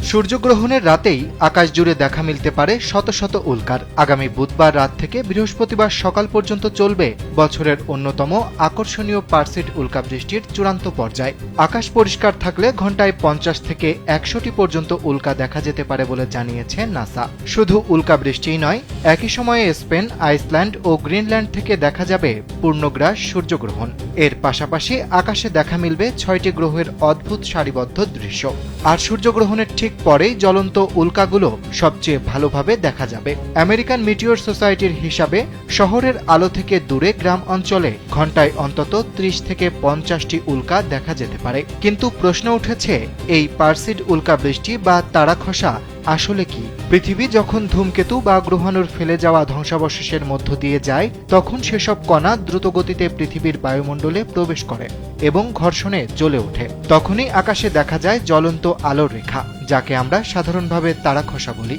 সূর্যগ্রহণের রাতেই আকাশ জুড়ে দেখা মিলতে পারে শত শত উল্কার। আগামী বুধবার রাত থেকে বৃহস্পতিবার সকাল পর্যন্ত চলবে বছরের অন্যতম আকর্ষণীয় পারসিড উল্কাবৃষ্টির চূড়ান্ত পর্যায়। আকাশ পরিষ্কার থাকলে ঘণ্টায় 50 থেকে 100টি পর্যন্ত উল্কা দেখা যেতে পারে বলে জানিয়েছে নাসা। শুধু উল্কাবৃষ্টিই নয়, একই সময়ে স্পেন, আইসল্যান্ড ও গ্রিনল্যান্ড থেকে দেখা যাবে পূর্ণগ্রাস সূর্যগ্রহণ। এর পাশাপাশি আকাশে দেখা মিলবে 6টি গ্রহের অদ্ভুত সারিবদ্ধ দৃশ্য। আর সূর্যগ্রহণের ঠিক পরেই জ্বলন্ত উল্কাগুলো সবচেয়ে ভালোভাবে দেখা যাবে। আমেরিকান মিটিওর সোসাইটির হিসাবে শহরের আলো থেকে দূরে গ্রাম অঞ্চলে ঘণ্টায় অন্তত 30 থেকে 50টি উল্কা দেখা যেতে পারে। কিন্তু প্রশ্ন উঠেছে, এই পারসিড উল্কাবৃষ্টি বা তারাখসা আসলে কি? পৃথিবী যখন ধূমকেতু বা গ্রহাণুর ফেলে যাওয়া ধ্বংসাবশেষের মধ্য দিয়ে যায়, তখন সেসব কণা দ্রুতগতিতে পৃথিবীর বায়ুমণ্ডলে প্রবেশ করে এবং ঘর্ষণে জ্বলে ওঠে। তখনই আকাশে দেখা যায় জ্বলন্ত আলোর রেখা, যাকে আমরা সাধারণভাবে তারাখসা বলি।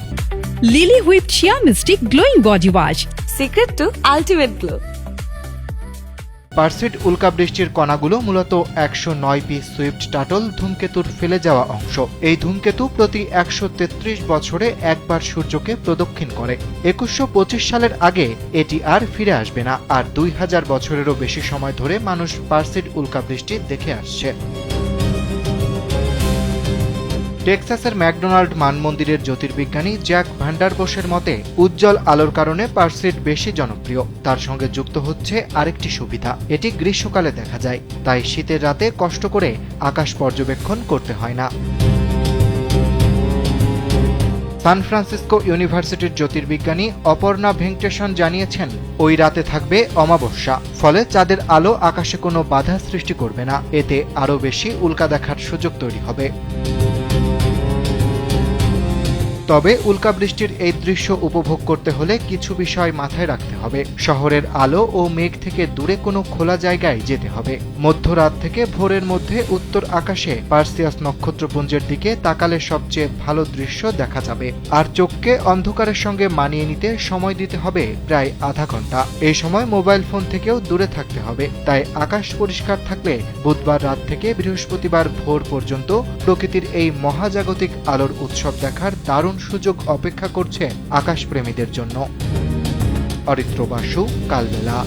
Lily whip chia misty glowing body wash, secret to ultimate glow. Perseid উল্কাবৃষ্টির কণাগুলো মূলত 109 পিস সুইফট টাটল ধূমকেতুর ফেলে যাওয়া অংশ। এই ধূমকেতু প্রতি 133 বছরে একবার সূর্যকে প্রদক্ষিণ করে। 2125 সালের আগে এটি আর ফিরে আসবে না। আর 2000 বছরেরও বেশি সময় ধরে মানুষ পারসিড উল্কাবৃষ্টি দেখে আসছে। টেক্সাসের ম্যাকডোনাল্ড মানমন্দিরের জ্যোতির্বিজ্ঞানী জ্যাক ভ্যান্ডারবোসের মতে, উজ্জ্বল আলোর কারণে পারসিড বেশি জনপ্রিয়। তার সঙ্গে যুক্ত হচ্ছে আরেকটি সুবিধা, এটি গ্রীষ্মকালে দেখা যায়, তাই শীতের রাতে কষ্ট করে আকাশ পর্যবেক্ষণ করতে হয় না। সান ফ্রান্সিসকো ইউনিভার্সিটির জ্যোতির্বিজ্ঞানী অপর্ণা ভেঙ্কটেশন জানিয়েছেন, ওই রাতে থাকবে অমাবস্যা, ফলে চাঁদের আলো আকাশে কোনো বাধা সৃষ্টি করবে না। এতে আরও বেশি উল্কা দেখার সুযোগ তৈরি হবে। তবে উল্কাবৃষ্টির এই দৃশ্য উপভোগ করতে হলে কিছু বিষয় মাথায় রাখতে হবে। শহরের আলো ও মেঘ থেকে দূরে কোনো খোলা জায়গায় যেতে হবে। মধ্যরাত থেকে ভোরের মধ্যে উত্তর আকাশে পার্সিয়াস নক্ষত্রপুঞ্জের দিকে তাকালে সবচেয়ে ভালো দৃশ্য দেখা যাবে। আর চোখকে অন্ধকারের সঙ্গে মানিয়ে নিতে সময় দিতে হবে প্রায় আধা ঘন্টা। এই সময় মোবাইল ফোন থেকেও দূরে থাকতে হবে। তাই আকাশ পরিষ্কার থাকলে বুধবার রাত থেকে বৃহস্পতিবার ভোর পর্যন্ত প্রকৃতির এই মহাজাগতিক আলোর উৎসব দেখার দারুণ সুযোগ অপেক্ষা করছে আকাশপ্রেমীদের জন্য। অরিত্র বাসু, কালবেলা।